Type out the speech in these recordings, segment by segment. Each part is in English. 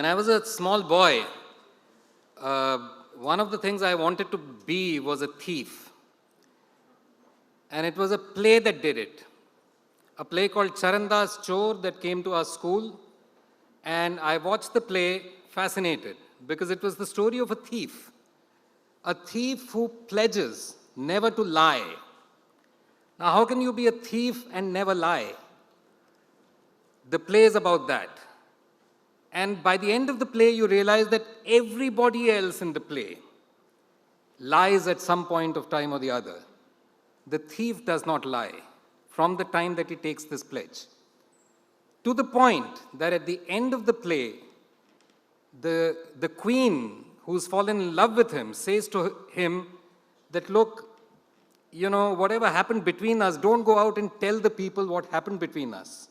When I was a small boy, one of the things I wanted to be was a thief. And it was a play that did it. A play called Charandas Chor that came to our school. And I watched the play fascinated because it was the story of a thief who pledges never to lie. Now, how can you be a thief and never lie? The play is about that. And by the end of the play, you realize that everybody else in the play lies at some point of time or the other. The thief does not lie from the time that he takes this pledge. To the point that at the end of the play, the queen who's fallen in love with him says to him that, look, you know, whatever happened between us, don't go out and tell the people what happened between us.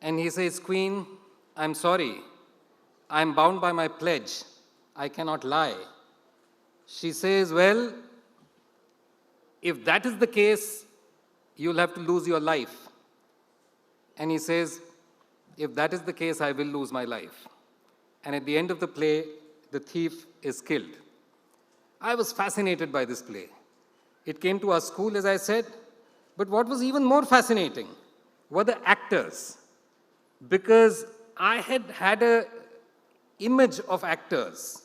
And he says, Queen, I'm sorry. I'm bound by my pledge. I cannot lie. She says, well, if that is the case, you'll have to lose your life. And he says, if that is the case, I will lose my life. And at the end of the play, the thief is killed. I was fascinated by this play. It came to our school, as I said. But what was even more fascinating were the actors. Because I had an image of actors.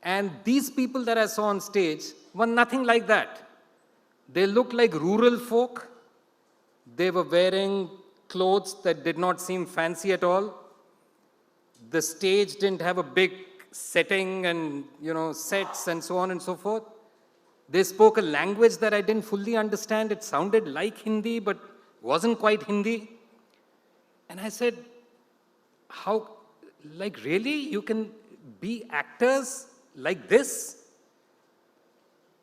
And these people that I saw on stage were nothing like that. They looked like rural folk. They were wearing clothes that did not seem fancy at all. The stage didn't have a big setting and, sets and so on and so forth. They spoke a language that I didn't fully understand. It sounded like Hindi, but wasn't quite Hindi. And I said, really? You can be actors like this?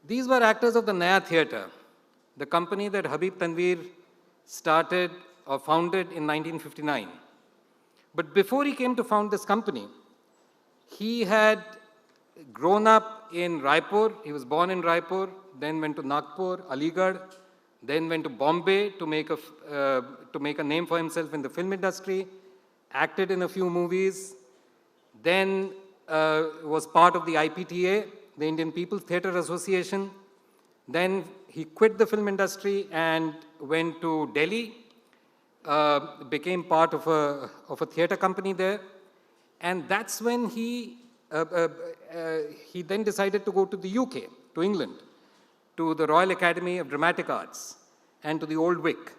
These were actors of the Naya Theatre, the company that Habib Tanvir started or founded in 1959. But before he came to found this company, he had grown up in Raipur. He was born in Raipur, then went to Nagpur, Aligarh, then went to Bombay to make a name for himself in the film industry, acted in a few movies, then was part of the IPTA, the Indian People's Theatre Association. Then he quit the film industry and went to Delhi, became part of a theatre company there. And that's when he then decided to go to the UK, to England, to the Royal Academy of Dramatic Arts and to the Old Vic.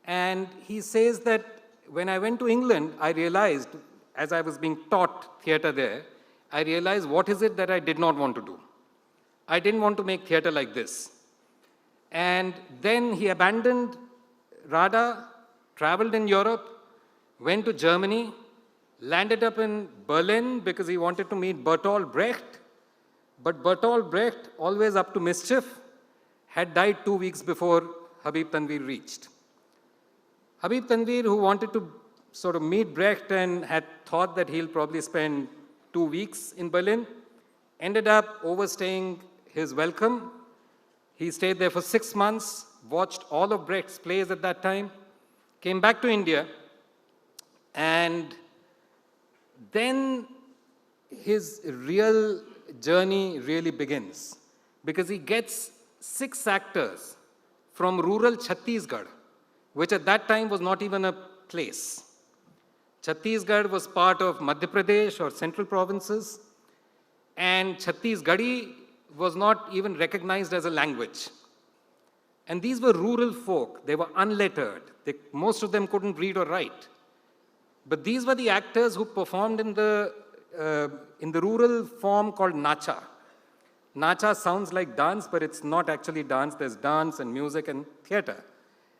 And he says that when I went to England, I realized, as I was being taught theatre there, I realized what is it that I did not want to do. I didn't want to make theatre like this. And then he abandoned RADA, traveled in Europe, went to Germany, landed up in Berlin because he wanted to meet Bertolt Brecht. But Bertolt Brecht, always up to mischief, had died 2 weeks before Habib Tanvir reached. Habib Tanvir, who wanted to sort of meet Brecht and had thought that he'll probably spend 2 weeks in Berlin, ended up overstaying his welcome. He stayed there for 6 months, watched all of Brecht's plays at that time, came back to India, and then his real journey really begins because he gets 6 actors from rural Chhattisgarh, which at that time was not even a place. Chhattisgarh was part of Madhya Pradesh or central provinces, and Chhattisgarhi was not even recognized as a language. And these were rural folk. They were unlettered. Most of them couldn't read or write. But these were the actors who performed in the rural form called nacha. Nacha sounds like dance, but it's not actually dance. There's dance and music and theatre.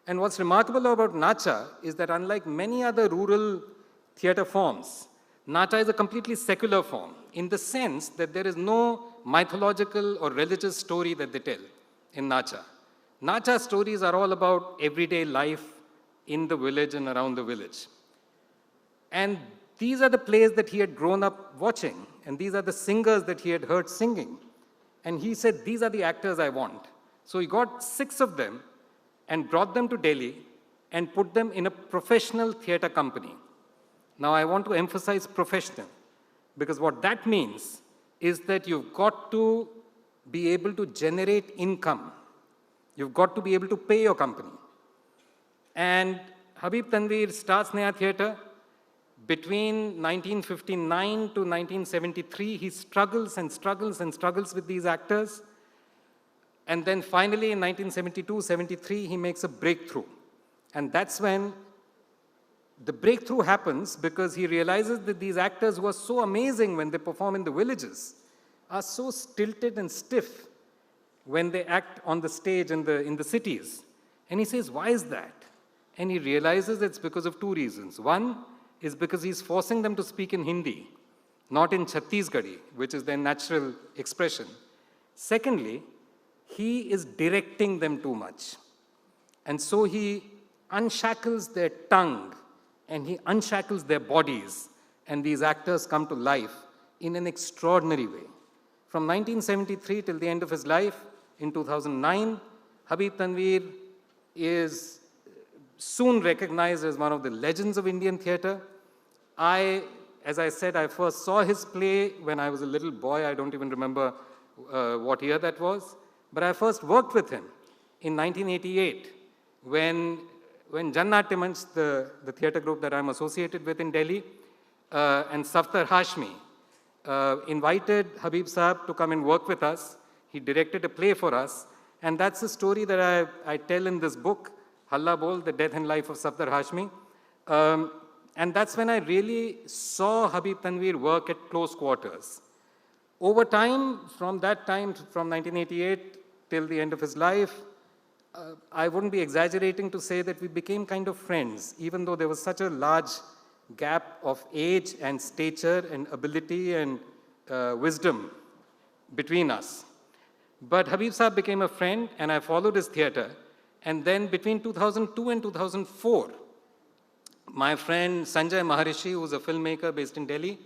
And what's remarkable about nacha is that unlike many other rural theatre forms, nacha is a completely secular form in the sense that there is no mythological or religious story that they tell in nacha. Nacha stories are all about everyday life in the village and around the village. And these are the plays that he had grown up watching, and these are the singers that he had heard singing. And he said, these are the actors I want. So he got 6 of them and brought them to Delhi and put them in a professional theatre company. Now, I want to emphasize professional, because what that means is that you've got to be able to generate income. You've got to be able to pay your company. And Habib Tanvir starts Naya Theatre. Between 1959 to 1973, he struggles and struggles and struggles with these actors. And then finally, in 1972-73, he makes a breakthrough. And that's when the breakthrough happens, because he realizes that these actors who are so amazing when they perform in the villages are so stilted and stiff when they act on the stage in the cities. And he says, why is that? And he realizes it's because of two reasons. One is because he's forcing them to speak in Hindi, not in Chhattisgarhi, which is their natural expression. Secondly, he is directing them too much. And so he unshackles their tongue and he unshackles their bodies, and these actors come to life in an extraordinary way. From 1973 till the end of his life, in 2009, Habib Tanvir is soon recognized as one of the legends of Indian theatre. As I said, I first saw his play when I was a little boy. I don't even remember what year that was. But I first worked with him in 1988 when Jannat Manch, the theatre group that I'm associated with in Delhi, and Safdar Hashmi invited Habib Sahab to come and work with us. He directed a play for us. And that's a story that I tell in this book, Halla Bol, The Death and Life of Safdar Hashmi. And that's when I really saw Habib Tanvir work at close quarters. Over time, from 1988 till the end of his life, I wouldn't be exaggerating to say that we became kind of friends, even though there was such a large gap of age and stature and ability and wisdom between us. But Habib Sahab became a friend, and I followed his theatre. And then between 2002 and 2004, my friend Sanjay Maharishi, who's a filmmaker based in Delhi,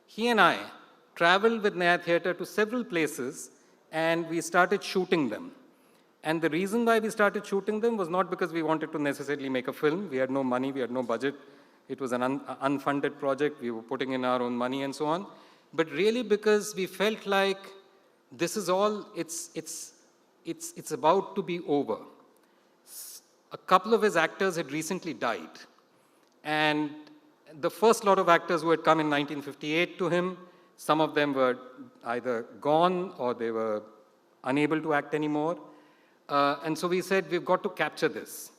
he and I traveled with Naya Theatre to several places, and we started shooting them. And the reason why we started shooting them was not because we wanted to necessarily make a film. We had no money, we had no budget. It was an unfunded project. We were putting in our own money and so on. But really because we felt like this is all, it's about to be over. A couple of his actors had recently died. And the first lot of actors who had come in 1958 to him, some of them were either gone or they were unable to act anymore. And so we said, we've got to capture this.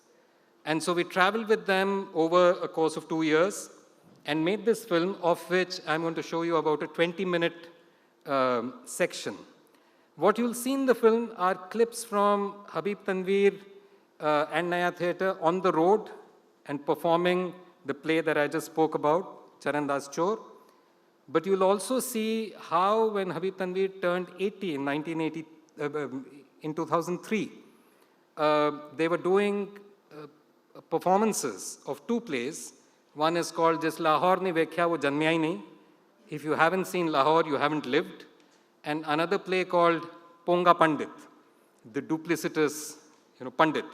And so we traveled with them over a course of 2 years and made this film, of which I'm going to show you about a 20-minute section. What you'll see in the film are clips from Habib Tanvir and Naya Theatre on the road and performing the play that I just spoke about, Charandas Chor. But you'll also see how when Habib Tanvir turned 80 in 2003, they were doing performances of two plays. One is called Jis Lahore ne Vekhya Wo Janmya Hi Nahi. If you haven't seen Lahore, you haven't lived. And another play called Ponga Pandit, the Duplicitous Pandit,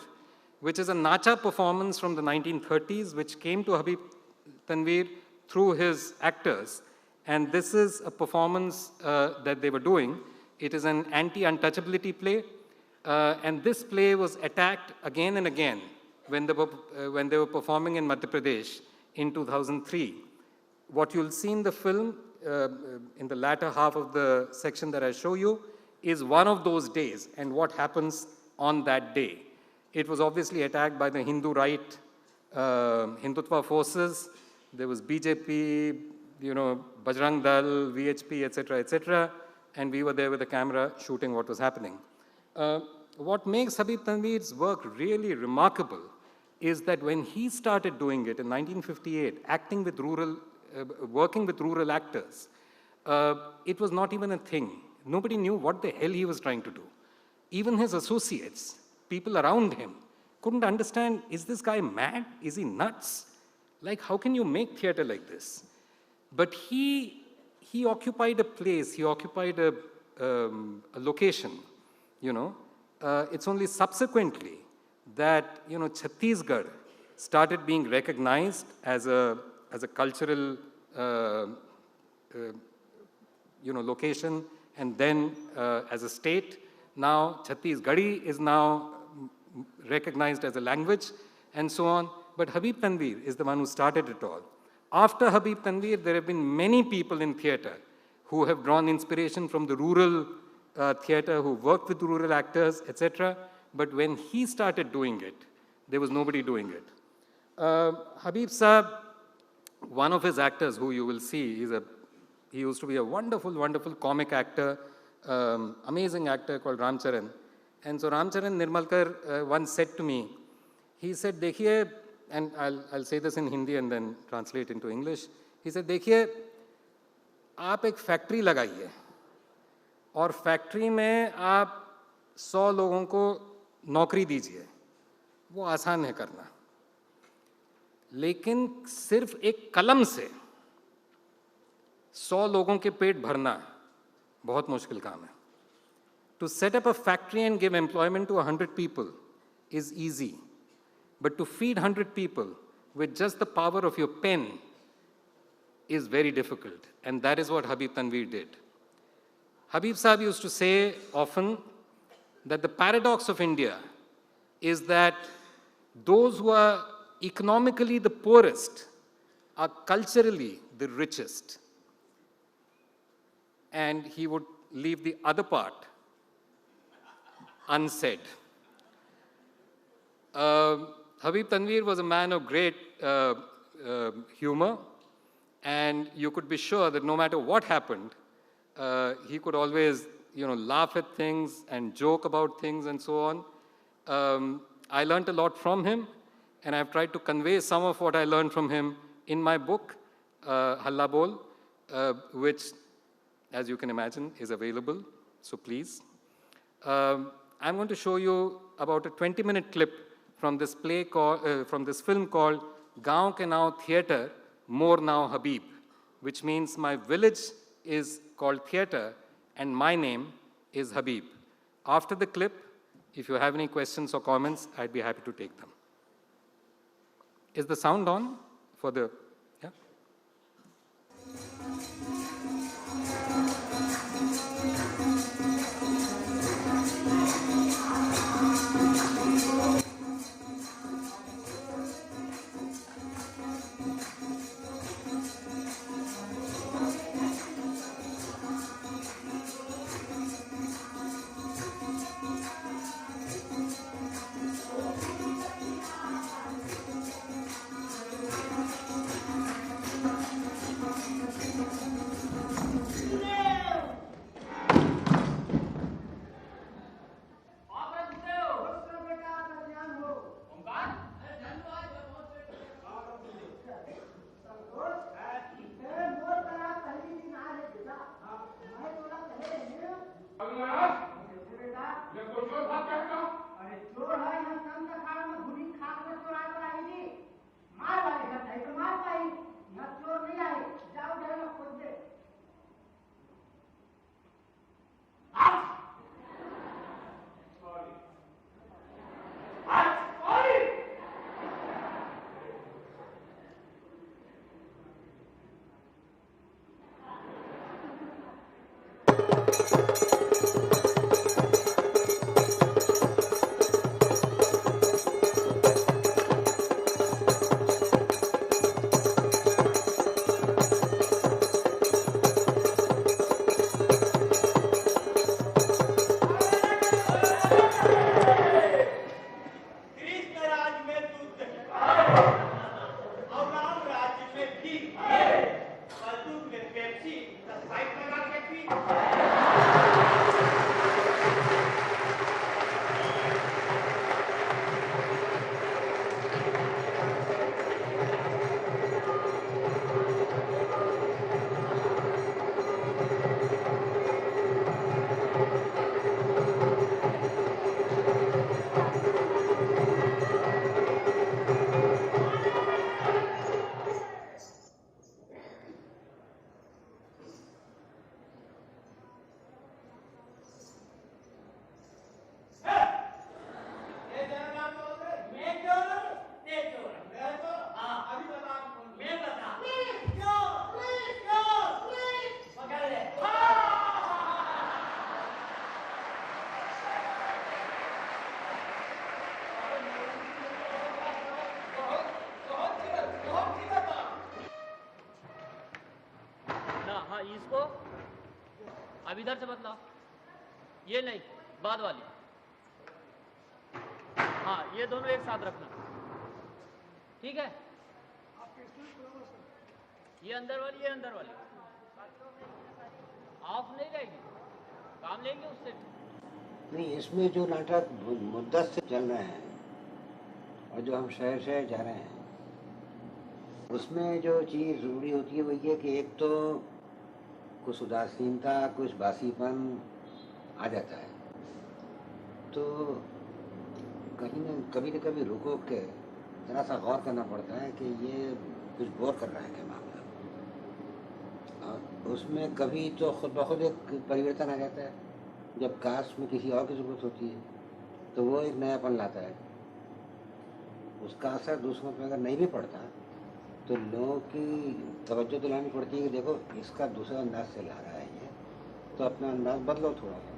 which is a Nacha performance from the 1930s, which came to Habib Tanvir through his actors. And this is a performance that they were doing. It is an anti-untouchability play. And this play was attacked again and again when they were performing in Madhya Pradesh in 2003. What you'll see in the film, in the latter half of the section that I show you, is one of those days and what happens on that day. It was obviously attacked by the Hindu right, Hindutva forces. There was BJP, Bajrang Dal, VHP, etc., and we were there with the camera shooting what was happening. What makes Habib Tanvir's work really remarkable is that when he started doing it in 1958, working with rural actors, it was not even a thing. Nobody knew what the hell he was trying to do. Even his associates, people around him, couldn't understand, is this guy mad? Is he nuts? Like, how can you make theater like this? But he occupied a place, he occupied a location, It's only subsequently that, Chhattisgarh started being recognized as a as a cultural location, and then as a state. Now Chhattisgarhi is now recognized as a language, and so on. But Habib Tanvir is the one who started it all. After Habib Tanvir, there have been many people in theatre who have drawn inspiration from the rural theatre, who worked with rural actors, etc. But when he started doing it, there was nobody doing it. Habib Saab, one of his actors who you will see, he used to be a wonderful, wonderful comic actor, amazing actor called Ram Charan. And so Ram Charan Nirmalkar once said to me, he said, देखिए, and I'll say this in Hindi and then translate into English. He said, देखिए, आप एक factory लगाइए और factory में आप 100 लोगों को नौकरी दीजिए, वो आसान है करना, लेकिन सिर्फ एक कलम से 100 लोगों के पेट भरना बहुत मुश्किल काम है. To set up a factory and give employment to 100 people is easy, but to feed 100 people with just the power of your pen is very difficult, and that is what Habib Tanvir did. Habib Saab used to say often that the paradox of India is that those who are economically the poorest are culturally the richest. And he would leave the other part unsaid. Habib Tanvir was a man of great humor, and you could be sure that no matter what happened, he could always, laugh at things and joke about things and so on. I learned a lot from him, and I've tried to convey some of what I learned from him in my book, Halla Bol, which, as you can imagine, is available, so please. I'm going to show you about a 20-minute clip from this from this film called Gaon Ke Naon Theatre, Mor Naon Habib, which means my village is called theatre and my name is Habib. After the clip, if you have any questions or comments, I'd be happy to take them. Is the sound on for the, yeah? अब इधर से बदलाओ, ये नहीं, बाद वाली। हाँ, ये दोनों एक साथ रखना, ठीक है। ये अंदर वाली, ये अंदर वाली ऑफ नहीं रहेगी, काम लेंगे उससे भी। नहीं, इसमें जो नाटक मुद्दत से चल रहे हैं और जो हम शहर शहर जा रहे हैं, उसमें जो चीज़ ज़रूरी होती है वो ये कि एक तो कुछ उदासीनता, कुछ बासीपन आ जाता है, तो कहीं न कभी रुको के ज़रा सा गौर करना पड़ता है कि ये कुछ बोर कर रहा है क्या मामला। और उसमें कभी तो खुद ब खुद एक परिवर्तन आ जाता है, जब कास्ट में किसी और की ज़रूरत होती है तो वो एक नयापन लाता है। उसका असर दूसरों पर अगर नहीं भी पड़ता तो लोगों की तवज्जो दिलानी पड़ती है कि देखो इसका दूसरा अंदाज से ला रहा है ये, तो अपना अंदाज बदलो थोड़ा सा।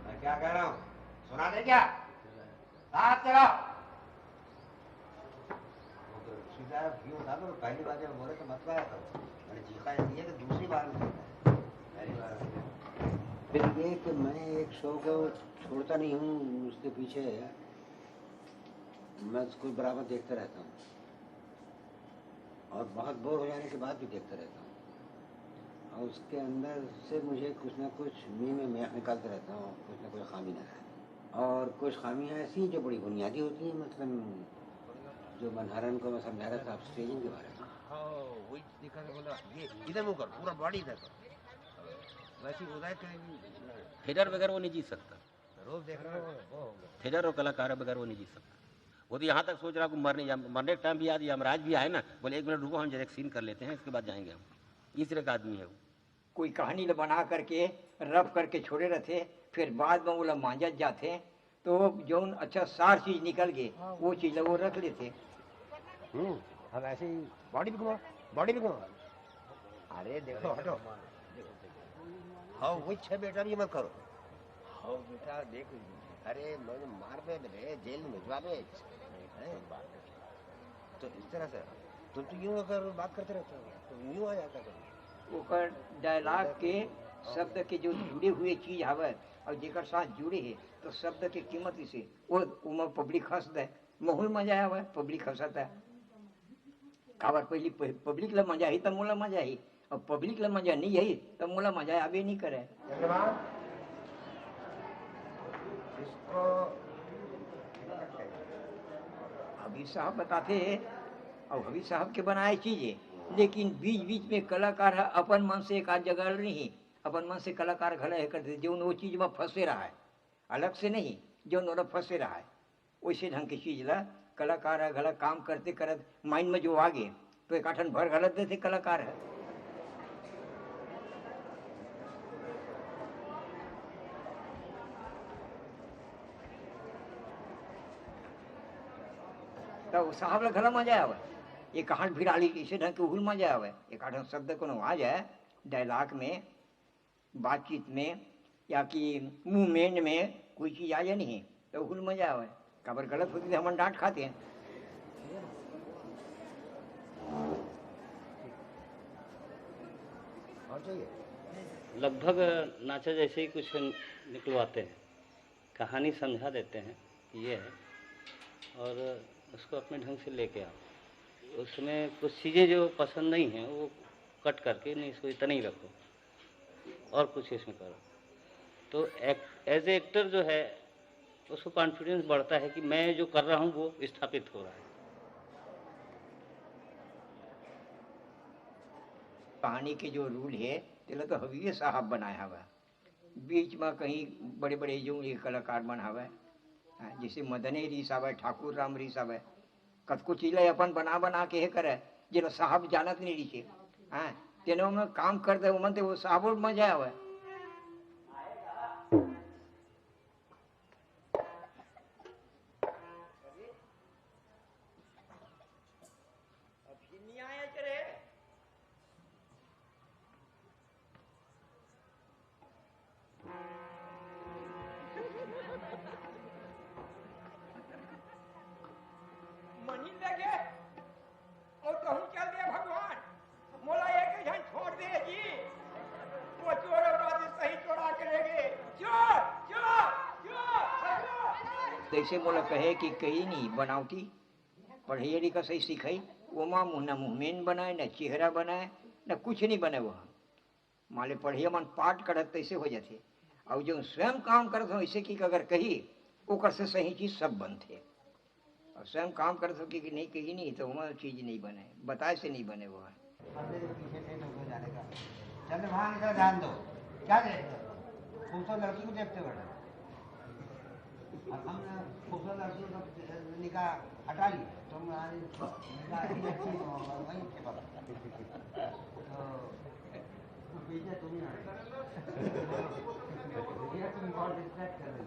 मैं क्या कह रहा हूँ सुना दे क्या? बात करो। सीधा क्यों बता दो, पहली बार जब बोले तो मत आया करो, मैंने चीखा इसलिए कि दूसरी बार में पहली बार फिर ये कि मैं एक शो को छोड़ता नहीं हूँ, उसके पीछे मैं उसको बराबर देखता रहता हूँ और बहुत बोर हो जाने के बाद भी देखता रहता हूँ, और उसके अंदर से मुझे कुछ ना कुछ मुँह में मैं निकालता रहता हूँ, कुछ ना कुछ खामी नजर आए। और कुछ खामियाँ ऐसी जो बड़ी बुनियादी होती हैं, मतलब जो मनहरन को मैं समझा रहा था स्टेजिंग के बारे में। हाँ, वही देखा था, बोला ये इधर मुँह कर, पूरा बॉडी इधर कर, वैसे होता है कि थिएटर बगैर वो नहीं जीत सकता। रोज देख रहा हूँ थिएटर और कलाकार बगैर वो नहीं जीत सकता। वो तो यहाँ तक सोच रहा हूँ मरने के टाइम भी याद यमराज भी आए ना, बोले 1 मिनट रुको, हम जरा एक सीन कर लेते हैं, इसके बाद जाएंगे हम। इस तरह का आदमी है वो। कोई कहानी बना करके रफ करके छोड़े रहते, फिर बाद में वो लोग मांझत जाते तो जो अच्छा सार चीज निकल गए वो चीज वो रख लेते। हम ऐसे ही बॉडी भी घुमा। अरे देखो हटो, हाँ वही 6 बेटा भी मत करो। हाँ बेटा देख, अरे मैंने मार दे रे, जेल में भिजवा दे। तो इस तरह से तुम तो यूं अगर बात करते रहते हो तो यूं आ जाता कभी। ओकर डायलॉग के शब्द के जो जुड़े हुए चीज हवे और जेकर साथ जुड़े है तो शब्द के कीमत से वो पब्लिक हंस दे, महू मजा आवे, पब्लिक हंसता है। खबर पहली पब्लिक ला मजा ही तब मोला मजा ही, और पब्लिक ला मजा नहीं है तब मोला मजा आवे नहीं करे। हबीब साहब बताते और हबीब साहब के बनाए चीजें, लेकिन बीच बीच में कलाकार अपन मन से एक आध जगह नहीं, अपन मन से कलाकार घला है करते जो वो चीज में फंसे रहा है, अलग से नहीं, जो नोरा फंसे रहा है वैसे ढंग की चीज ला कलाकार घला काम करते करत माइंड में जो आगे तो एक आठन भर गलत देते कलाकार है। तो साहब ला घला मजा आवे, एक आठ भिड़ाली इसे ढंग के उहुल मजा आवे, एक आठ शब्द को आ जाए डायलॉग में, बातचीत में या कि मूवमेंट में कोई चीज आ जाए नहीं तो उहुल मजा आवे। खबर गलत होती तो हम डांट खाते हैं। लगभग नाचा जैसे ही कुछ निकलवाते हैं, कहानी समझा देते हैं कि ये है, और उसको अपने ढंग से लेके आओ। उसमें कुछ चीज़ें जो पसंद नहीं हैं वो कट करके, नहीं इसको इतना ही रखो और कुछ इसमें करो, तो एज ए एक्टर जो है उसको कॉन्फिडेंस बढ़ता है कि मैं जो कर रहा हूँ वो स्थापित हो रहा है। कहानी के जो रूल है तेला तो हबीब साहब बनाया हुआ, बीच में कहीं बड़े बड़े जो ये कलाकार बना हुआ है, जैसे मदने री साहब है, ठाकुर राम री साहब है, कतको चीज अपन बना बना के करे जो साहब जानत नहीं रही थे, हाँ तेने में काम कर दे मन वो साहब मजा आवे। तैसे मोला कहे कि कही नहीं बनावटी पढ़िए लिखा सही सिखाई वो माँ न मुहमेन बनाए न चेहरा बनाए न कुछ नहीं बने वह माले पढ़िए मन पाठ करत तैसे हो जाते और जो स्वयं काम करत हो ऐसे कि अगर कही ओकर से सही चीज सब बनते और स्वयं काम करत हो कि नहीं कही नहीं तो वह चीज नहीं बने बताए से नहीं बने वह चंद्रभान का ध्यान दो क्या देखते हो खूबसूरत लड़की को देखते हो बेटा और हमने खूबसूरत लड़की को निकाह हटा ली तुम निकाह वहीं के पता तो पीछे तुम ही ये तुम बहुत डिस्ट्रैक्ट कर रहे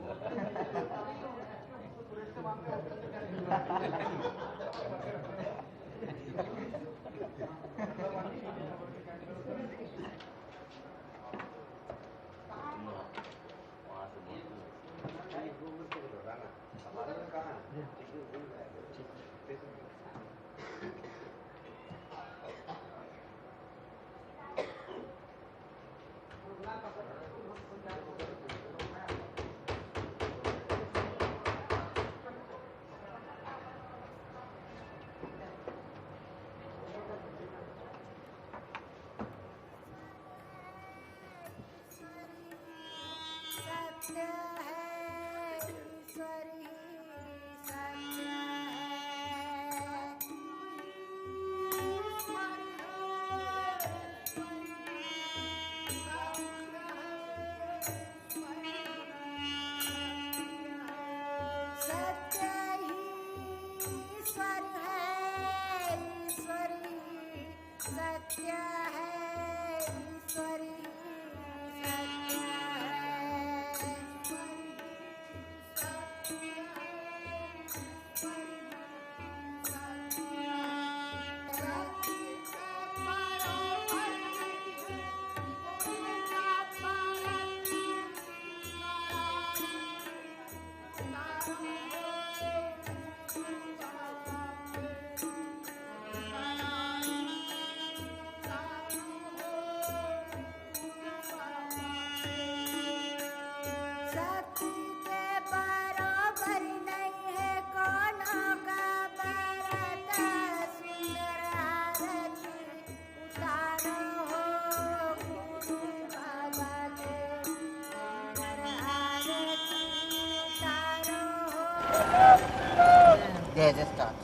Yeah, just start.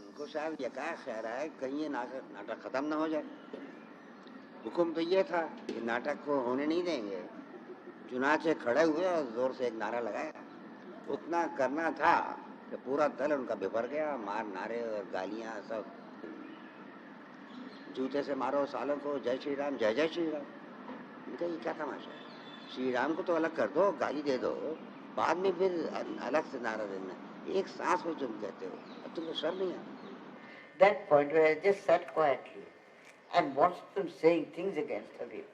उनको शायद ये क्या ख्याल है कहीं ये नाटक खत्म ना हो जाए। हुक्म तो ये था कि नाटक को होने नहीं देंगे। चुनाचे खड़े हुए और जोर से एक नारा लगाया। उतना करना था कि पूरा दल उनका बिफर गया। मार नारे और गालियां सब। जूते से मारो सालों को, जय श्री राम, जय जय श्री राम। इनका ये क्या तमाशा है? श्री राम को तो अलग कर दो, गाली दे दो, बाद में फिर अलग से नारा देना। एक सांस में तुम कहते हो, अब तुमको शर्म नहीं आता? That point where I just sat quietly and watched them saying things against Habib.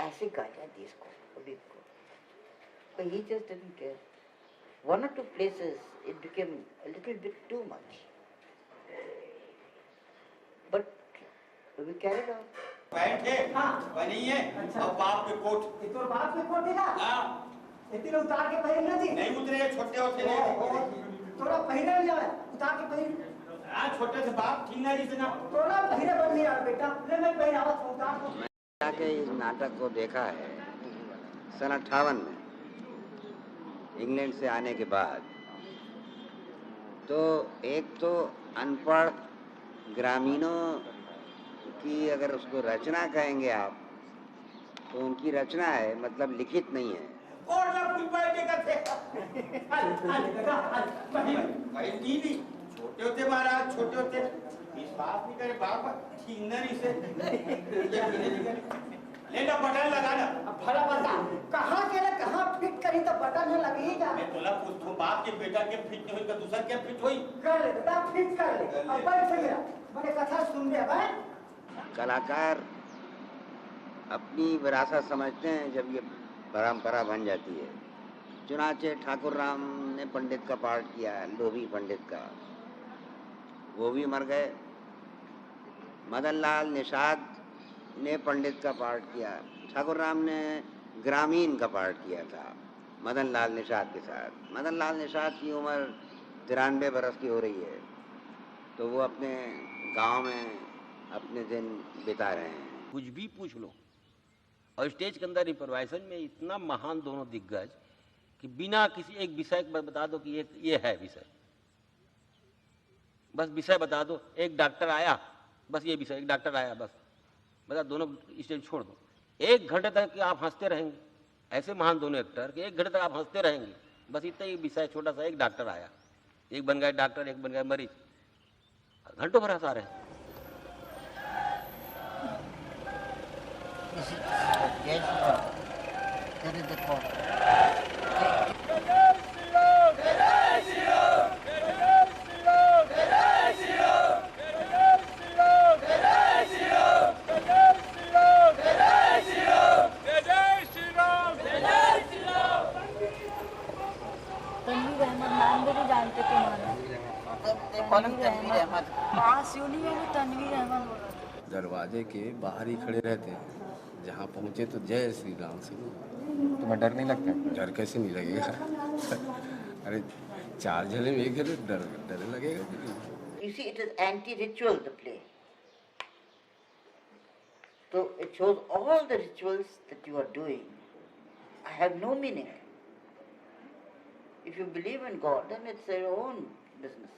ऐसे गालियाँ दी इसको, Habib को. But he just didn't care. One or two places it became a little bit too much. But we carried on. Pant है, बनी है, और बाप के कोट। तो बाप के कोट है ना? हाँ। इतने उतार के पहन ना जी? नहीं उतरे, छोटे होते नहीं। थोड़ा पहने ले जाए, उतार के पहन। हाँ, छोटे से बाप ठीक नहीं जिसना। थोड़ा पहने बन नहीं आ बेटा, ले मैं पहनावा उतार को। जाके इस नाटक को देखा है सन 58 में इंग्लैंड से आने के बाद। तो एक तो अनपढ़ ग्रामीणों की अगर उसको रचना कहेंगे आप तो उनकी रचना है, मतलब लिखित नहीं है। और ना कुछ बैठे करते। भाई टीवी छोटे होते महाराज, छोटे होते विश्वास नहीं करे बाप ठीक नहीं से लेना बटन लगाना। भला बता कहाँ के ना कहाँ फिट करी तो बटन है लगी जा। मैं तोला पूछूं बाप के बेटा के फिट नहीं हुई तो दूसरा क्या फिट हुई? कर ले बेटा, फिट कर ले। अब बैठ गया, मैंने कथा सुन लिया भाई। कलाकार अपनी विरासत समझते हैं जब ये परंपरा बन जाती है। चुनाचे ठाकुर राम ने पंडित का पार्ट किया, लोभी पंडित का, वो भी मर गए। मदन लाल निषाद ने पंडित का पार्ट किया। ठाकुर राम ने ग्रामीण का पार्ट किया था मदन लाल निषाद के साथ। मदन लाल निषाद की उम्र 93 बरस की हो रही है, तो वो अपने गांव में अपने दिन बिता रहे हैं। कुछ भी पूछ लो, और स्टेज के अंदर इम्प्रोवाइजेशन में इतना महान दोनों दिग्गज कि बिना किसी एक विषय बता दो कि ये है विषय, बस विषय बता दो। एक डॉक्टर आया, बस ये विषय, एक डॉक्टर आया, बस बता, दोनों स्टेज छोड़ दो। 1 घंटे तक कि आप हंसते रहेंगे। ऐसे महान दोनों एक्टर कि 1 घंटे तक आप हंसते रहेंगे, बस इतना ही विषय छोटा सा। एक डॉक्टर आया, एक बन गए डॉक्टर, एक बन गए मरीज, घंटों भर हंसा रहे हैं। दरवाजे के बाहर ही खड़े रहते हैं, जहाँ पहुँचे तो जय श्री राम से। तुम्हें डर नहीं लगता? डर कैसे नहीं लगेगा? अरे 4 जने में 1 जने डर लगेगा। You see, it is anti-ritual, the play. So it shows all the rituals that you are doing have no meaning. If you believe in God, then it's your own business.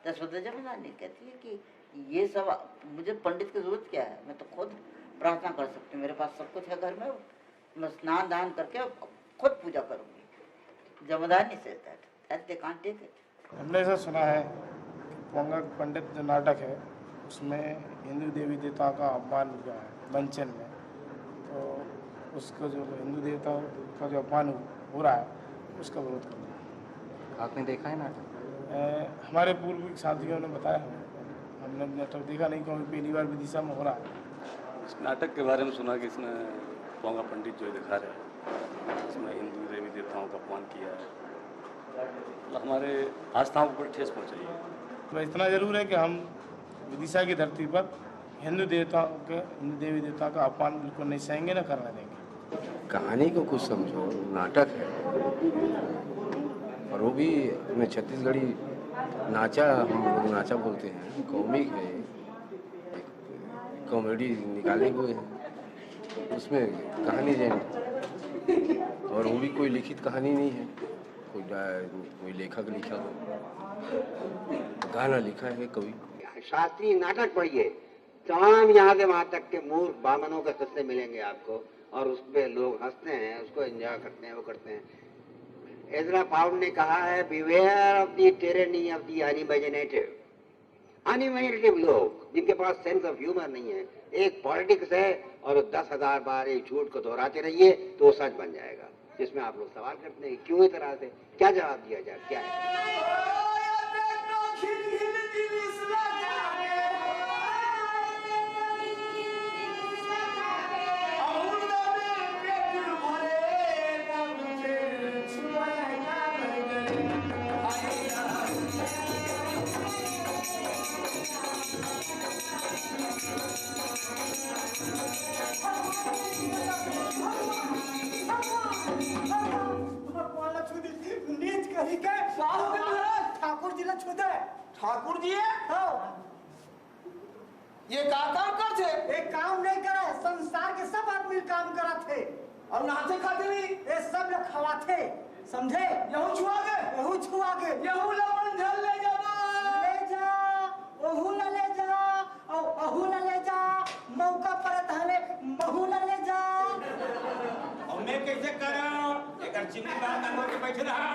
That's what the jamdani कहती है कि ये सब मुझे पंडित की जरूरत क्या है, मैं तो खुद प्रार्थना कर सकती हूँ, मेरे पास सब कुछ है घर में, मैं स्नान दान करके खुद पूजा करूँगी। जमदानी से that they can't take it. हमने ऐसा सुना है पोंगा पंडित जो नाटक है उसमें हिंदू देवी देवताओं का अपमान हुआ है मंचन में, तो उसको जो हिंदू देवताओं का जो अपमान हो रहा है उसका विरोध करना। आपने देखा है नाटक? हमारे पूर्व साथियों ने बताया, हमने नाटक देखा नहीं, क्योंकि पहली बार विदिशा में हो रहा है। इस नाटक के बारे में सुना कि इसमें पोंगा पंडित जो दिखा रहे हैं, इसमें हिंदू देवी देवताओं का अपमान किया है, मतलब हमारे आस्थाओं पर ठेस पहुँचाई है। तो इतना ज़रूर है कि हम विदिशा की धरती पर हिंदू देवी देवताओं का अपमान बिल्कुल नहीं सहेंगे, न करने देंगे। कहानी को कुछ समझो, नाटक है, और वो भी मैं छत्तीसगढ़ी नाचा, हम लोग नाचा बोलते हैं, कॉमिक है, कॉमेडी निकाले हुए हैं, उसमें कहानी जाएंगे, और वो भी कोई लिखित कहानी नहीं है, कोई लेखक लिखा हो, गाना लिखा है कवि। शास्त्रीय नाटक पढ़िए, तमाम यहाँ से वहाँ तक के मूर्ख बामनों के किस्से मिलेंगे आपको, और उस पर लोग हंसते हैं, उसको एंजॉय करते हैं, वो करते हैं। एजरा पाउंड ने कहा है, beware of the tyranny of the unimaginative. Unimaginative लोग जिनके पास सेंस ऑफ ह्यूमर नहीं है, एक पॉलिटिक्स है और 10,000 बार एक झूठ को दोहराते रहिए तो वो सच बन जाएगा। जिसमें आप लोग सवाल करते हैं क्यों इस तरह से, क्या जवाब दिया जाए, क्या है? ठाकुर जी हाँ। ये का काम कर थे? एक काम नहीं करा, संसार के सब आदमी काम करा थे, और नाचे खाते भी ये सब लोग खवा थे, समझे? यहू छुआ गए, यहू छुआ गए, यहू लवण झल ले जा, ओहू ला ले जा, और ओहू ला ले जा, मौका पर धने महू ला ले जा। और मैं कैसे करा? एक चिमनी बात अंदर के बैठे रहा।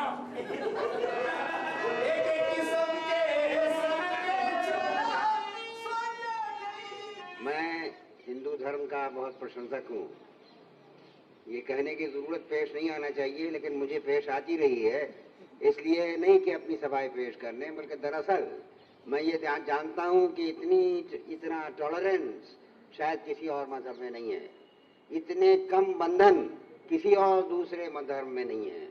मैं हिंदू धर्म का बहुत प्रशंसक हूँ, ये कहने की जरूरत पेश नहीं आना चाहिए, लेकिन मुझे पेश आती रही है, इसलिए नहीं कि अपनी सफाई पेश करने, बल्कि दरअसल मैं ये जानता हूँ कि इतना टॉलरेंस शायद किसी और मजहब में नहीं है, इतने कम बंधन किसी और दूसरे धर्म में नहीं है।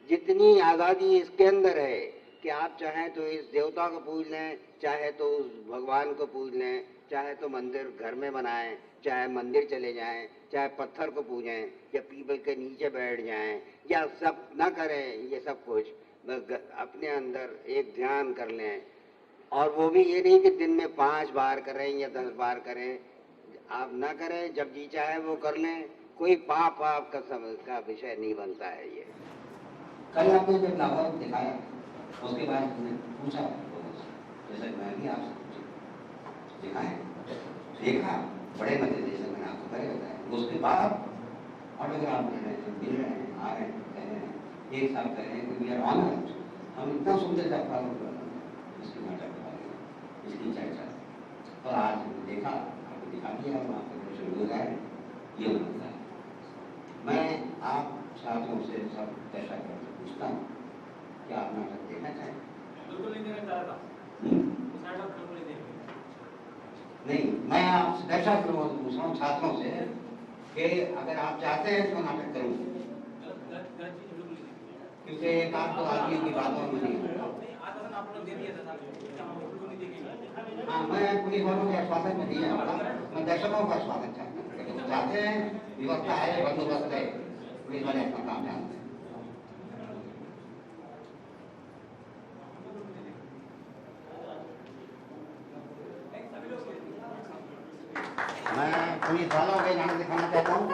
जितनी आज़ादी इसके अंदर है कि आप चाहें तो इस देवता को पूज लें, चाहे तो उस भगवान को पूज लें, चाहे तो मंदिर घर में बनाएं, चाहे मंदिर चले जाएं, चाहे पत्थर को पूजें या पीपल के नीचे बैठ जाएं या सब ना करें, ये सब कुछ अपने अंदर एक ध्यान कर लें। और वो भी ये नहीं कि दिन में 5 बार करें या 10 बार करें, आप ना करें, जब जी चाहे वो कर लें, कोई पाप का विषय नहीं बनता है ये। कल आपने जब लाहौर दिखाया उसके बाद पूछा, जैसे मैं भी आपसे दिखाएं, देखा बड़े मजे जैसे मैंने आपको पहले बताया, उसके बाद ऑटोग्राफ मिल रहे हैं, आ रहे हैं, कह रहे हैं, एक साल कह रहे हैं कि वी आर ऑनर्ड, हम इतना सुनते थे अखबारों पर इसकी नाटक इसकी चर्चा, और आज देखा आपको दिखा दिया, वहाँ पर शुरू हो जाए ये होता है। मैं आप छात्रों से सब दशा करके पूछता हूँ क्या आप नाटक देखना चाहें? बिल्कुल नहीं देखना चाह रहा। नाटक बिल्कुल नहीं देखना। नहीं, मैं आपसे दशा करूँ पूछ रहा हूँ छात्रों से कि अगर आप चाहते हैं तो नाटक करूँ, क्योंकि एक आध तो आदमी की बातों में नहीं होगा। हाँ, मैं पुलिस वालों के आश्वासन में दिया होगा, मैं दर्शकों का आश्वासन चाहता हूँ, चाहते हैं व्यवस्था है, बंदोबस्त है, पुलिस वाले अपना काम जानते हैं। मैं पुलिस वालों के नाटक दिखाना चाहता हूँ,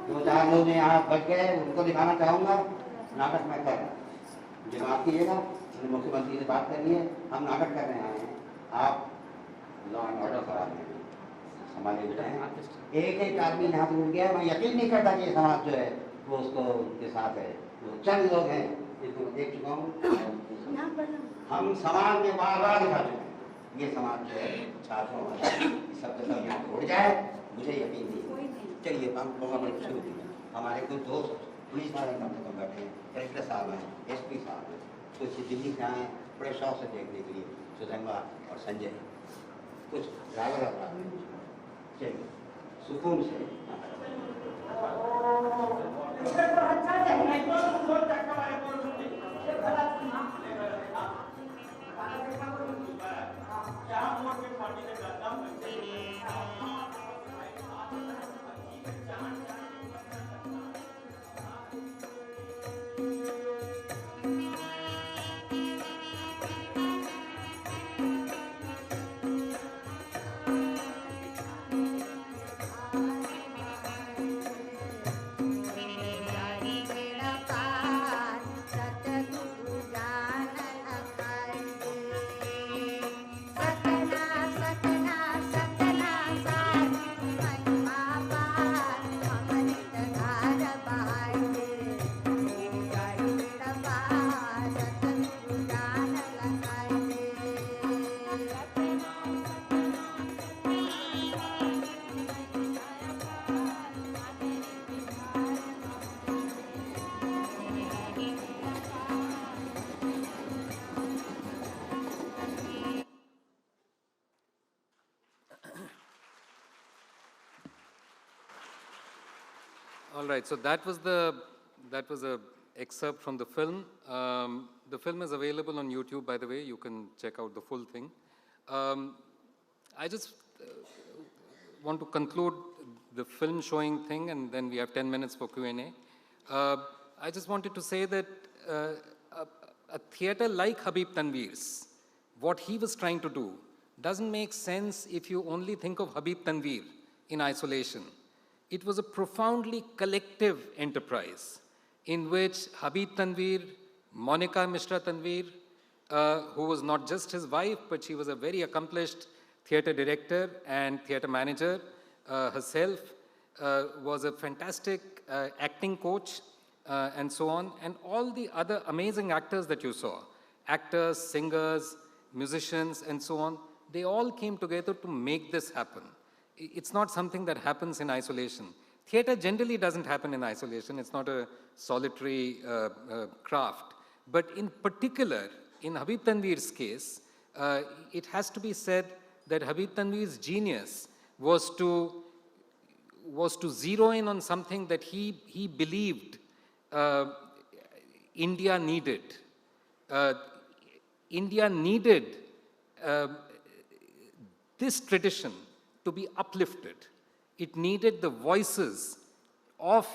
जो 4 लोग यहाँ बच गए उनको दिखाना चाहूँगा। नाटक मैं कर रहा हूँ, जब आप कीजिएगा, मुख्यमंत्री से बात करनी है, हम नाटक कर रहे हैं, आप लॉ एंड ऑर्डर करा रहे हैं, हमारे बेटे हैं। एक आदमी यहाँ से उठ गया, मैं यकीन नहीं करता कि ये समाज जो है वो उसको उनके साथ है, वो चंद लोग हैं जिनको मैं देख चुका हूँ। हम समाज में बार दिखा चुके हैं, ये समाज जो है छात्रों सब यहाँ उड़ जाए, मुझे यकीन नहीं। चलिए हम पोंगा पंडित शुरू कीजिए। हमारे कुछ दोस्त पुलिस वाले कम से कम बैठे हैं, कलेक्टर साहब हैं, SP साहब हैं, कुछ दिल्ली से आए बड़े शौक से देखने के लिए, सुधनवा और संजय, कुछ ड्राइवर और चलिए सुकून से। All right, so that was a excerpt from the film. The film is available on YouTube, by the way. You can check out the full thing. I just want to conclude the film showing thing, and then we have 10 minutes for Q&A. I just wanted to say that a theater like Habib Tanvir's, what he was trying to do doesn't make sense if you only think of Habib Tanvir in isolation. It was a profoundly collective enterprise in which Habib Tanvir, Monica Mishra Tanvir, who was not just his wife, but she was a very accomplished theater director and theater manager herself, was a fantastic acting coach, and so on, and all the other amazing actors that you saw, actors, singers, musicians, and so on, they all came together to make this happen. It's not something that happens in isolation. Theater generally doesn't happen in isolation. It's not a solitary craft. But in particular, in Habib Tanvir's case, it has to be said that Habib Tanvir's genius was to was to zero in on something that he believed India needed. India needed this tradition to be uplifted. It needed the voices of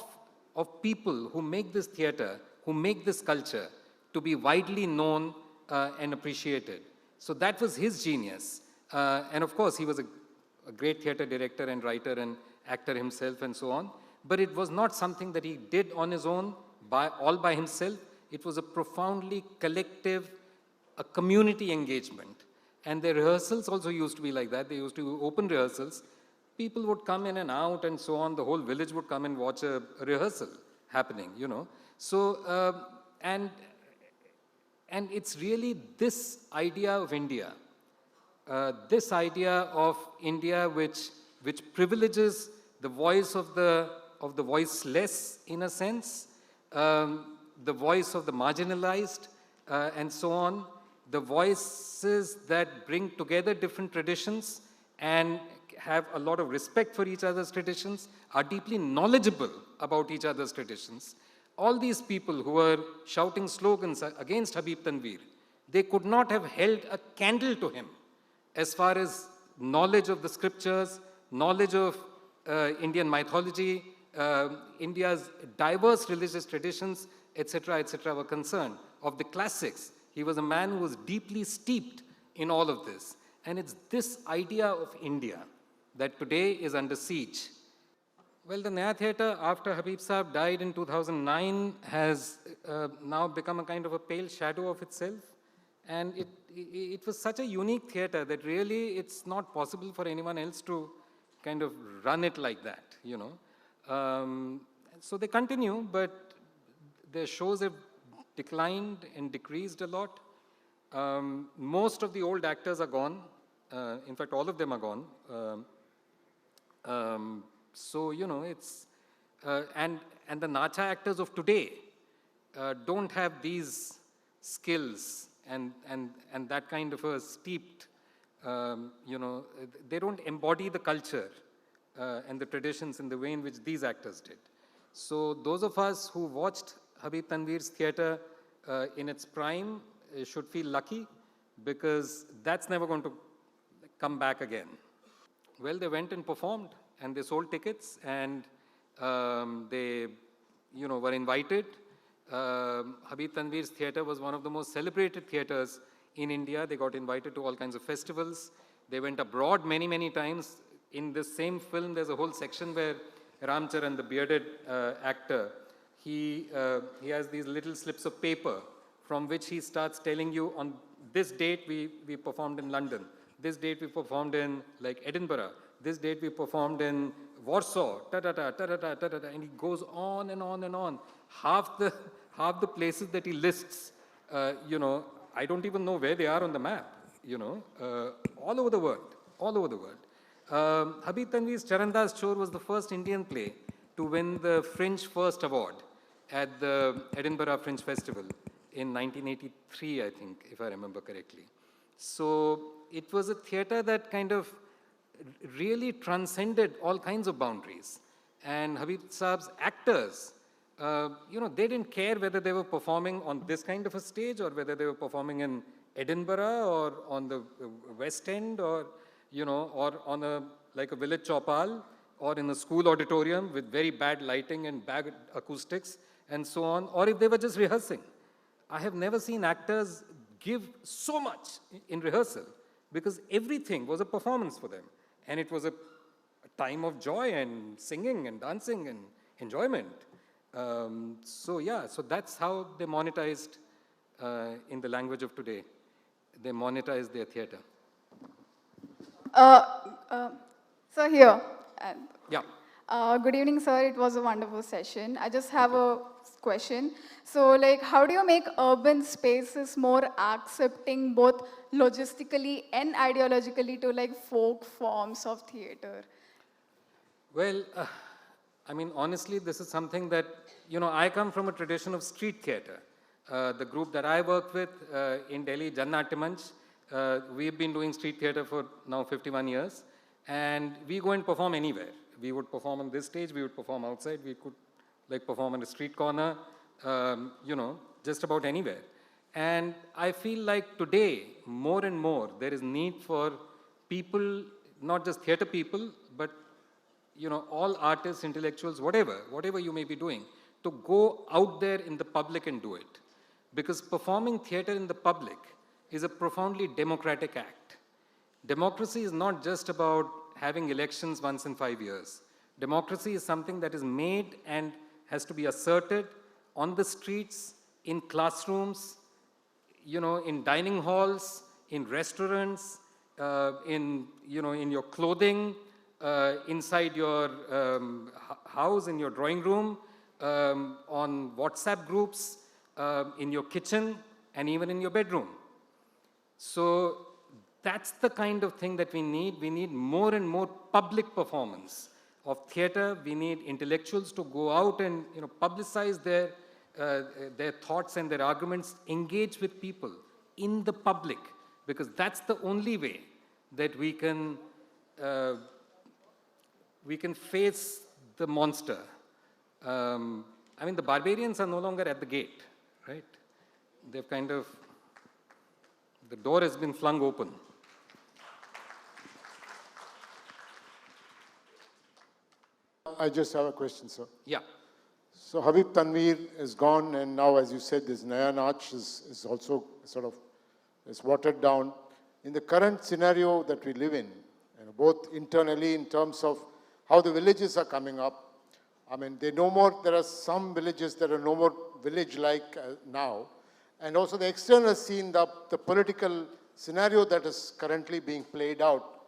people who make this theatre, who make this culture, to be widely known and appreciated. So that was his genius. And of course, he was a great theatre director and writer and actor himself and so on. But it was not something that he did on his own, all by himself. It was a profoundly collective, a community engagement. And the rehearsals also used to be like that. They used to do open rehearsals. People would come in and out and so on. The whole village would come and watch a rehearsal happening, you know. So, and it's really this idea of India, which privileges the voice of the voiceless, in a sense, the voice of the marginalized, and so on, the voices that bring together different traditions and have a lot of respect for each other's traditions, are deeply knowledgeable about each other's traditions. All these people who were shouting slogans against Habib Tanvir, they could not have held a candle to him as far as knowledge of the scriptures, knowledge of Indian mythology, India's diverse religious traditions, etc., were concerned, of the classics. He was a man who was deeply steeped in all of this. And it's this idea of India that today is under siege. Well, the Naya Theatre, after Habib Sahib died in 2009, has now become a kind of a pale shadow of itself. And it was such a unique theatre that really it's not possible for anyone else to kind of run it like that, you know. So they continue, but their shows have declined and decreased a lot. Most of the old actors are gone. In fact, all of them are gone. So, you know, it's, and the Nacha actors of today don't have these skills and that kind of a steeped, you know, they don't embody the culture and the traditions in the way in which these actors did. So those of us who watched Habib Tanvir's theatre in its prime should feel lucky, because that's never going to come back again. Well, they went and performed, and they sold tickets, and they, you know, were invited. Habib Tanvir's theatre was one of the most celebrated theatres in India. They got invited to all kinds of festivals. They went abroad many, many times. In this same film, there's a whole section where Charan, the bearded actor, he has these little slips of paper from which he starts telling you, on this date we performed in London, this date we performed in like Edinburgh, this date we performed in Warsaw, and he goes on and on and on. Half the places that he lists, you know, I don't even know where they are on the map, you know, all over the world, all over the world. Habib Tanvir's Charandas Chor was the first Indian play to win the Fringe First Award at the Edinburgh Fringe Festival in 1983, I think, if I remember correctly. So it was a theatre that kind of really transcended all kinds of boundaries. And Habib Saab's actors, you know, they didn't care whether they were performing on this kind of a stage or whether they were performing in Edinburgh or on the West End, or, you know, or on a, like a village chopal, or in a school auditorium with very bad lighting and bad acoustics and so on, or if they were just rehearsing. I have never seen actors give so much in rehearsal, because everything was a performance for them. And it was a time of joy and singing and dancing and enjoyment. So yeah, so that's how they monetized, in the language of today, they monetized their theatre. So here. Yeah. Good evening, sir. It was a wonderful session. I just have a question. So, like, how do you make urban spaces more accepting, both logistically and ideologically, to like folk forms of theatre? Well, I mean, honestly, this is something that, you know, I come from a tradition of street theatre. The group that I work with in Delhi, Jannat Manch, we've been doing street theatre for now 51 years. And we go and perform anywhere. we would perform on this stage, we would perform outside, we could like perform on a street corner, just about anywhere. And I feel like today, more and more, there is need for people, not just theater people, but all artists, intellectuals, whatever you may be doing, to go out there in the public and do it. Because performing theater in the public is a profoundly democratic act. Democracy is not just about having elections once in 5 years. Democracy is something that is made and has to be asserted on the streets, in classrooms, in dining halls, in restaurants, in your clothing, inside your house, in your drawing room, on WhatsApp groups, in your kitchen, and even in your bedroom. So that's the kind of thing that we need. We need more and more public performance of theater. We need intellectuals to go out and publicize their thoughts and their arguments, engage with people in the public, because that's the only way that we can face the monster. The barbarians are no longer at the gate, right? They've the door has been flung open. I just have a question, sir. Yeah. So Habib Tanvir is gone, and now, as you said, this Naya Nach is also is watered down. In the current scenario that we live in, both internally in terms of how the villages are coming up, there are some villages that are no more village-like now, and also the external scene, the political scenario that is currently being played out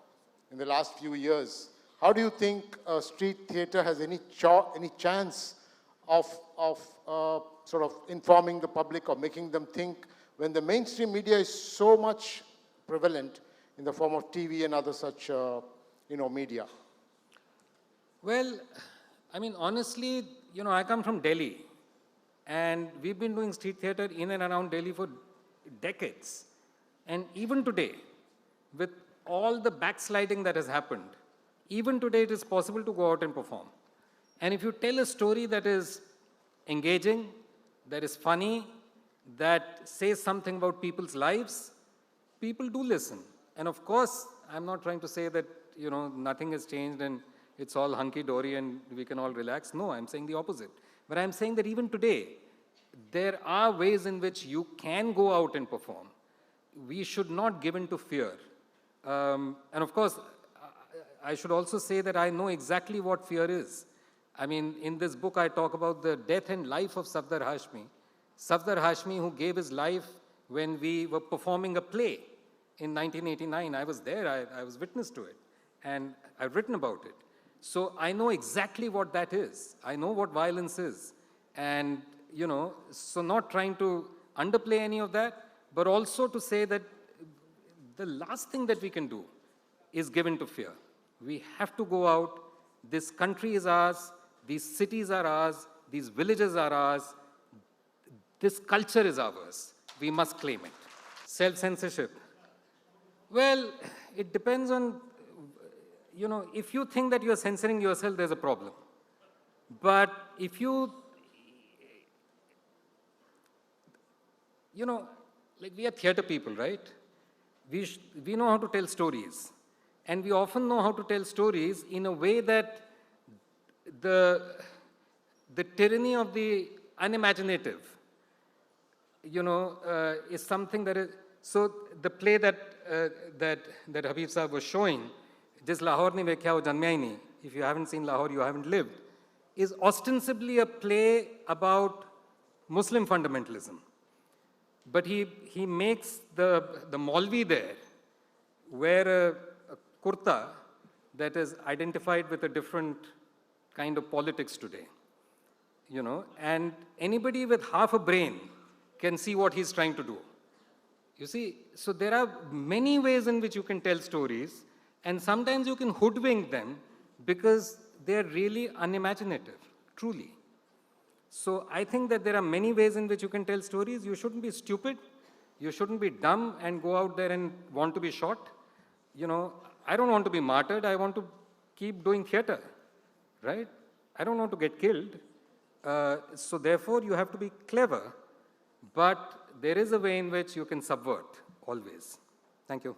in the last few years. How do you think street theatre has any chance of informing the public or making them think, when the mainstream media is so much prevalent in the form of TV and other such media? Well, honestly, I come from Delhi, and we've been doing street theatre in and around Delhi for decades. And even today, with all the backsliding that has happened, even today it is possible to go out and perform. And if you tell a story that is engaging, that is funny, that says something about people's lives, people do listen. And of course, I'm not trying to say that, nothing has changed and it's all hunky-dory and we can all relax. No, I'm saying the opposite. But I'm saying that even today, there are ways in which you can go out and perform. We should not give in to fear. And of course, I should also say that I know exactly what fear is. In this book, I talk about the death and life of Safdar Hashmi. Safdar Hashmi, who gave his life when we were performing a play in 1989. I was there, I was witness to it, and I've written about it. So I know exactly what that is. I know what violence is. And, so not trying to underplay any of that, but also to say that the last thing that we can do is give in to fear. We have to go out. This country is ours. These cities are ours. These villages are ours. This culture is ours. We must claim it. Self-censorship. Well, it depends on, if you think that you're censoring yourself, there's a problem. But if you, we are theater people, right? We know how to tell stories. And we often know how to tell stories in a way that the tyranny of the unimaginative, is something that is, so the play that Habib Sahab was showing, Jis Lahore ne vekhya wo janmya hi nahi. If you haven't seen Lahore, you haven't lived, is ostensibly a play about Muslim fundamentalism. But he makes the Maulvi there wear a kurta that is identified with a different kind of politics today. And anybody with half a brain can see what he's trying to do. You see, so there are many ways in which you can tell stories, and sometimes you can hoodwink them because they're really unimaginative, truly. So I think that there are many ways in which you can tell stories. You shouldn't be stupid. You shouldn't be dumb and go out there and want to be shot. I don't want to be martyred. I want to keep doing theater. right? I don't want to get killed. So therefore, you have to be clever, but there is a way in which you can subvert always. Thank you.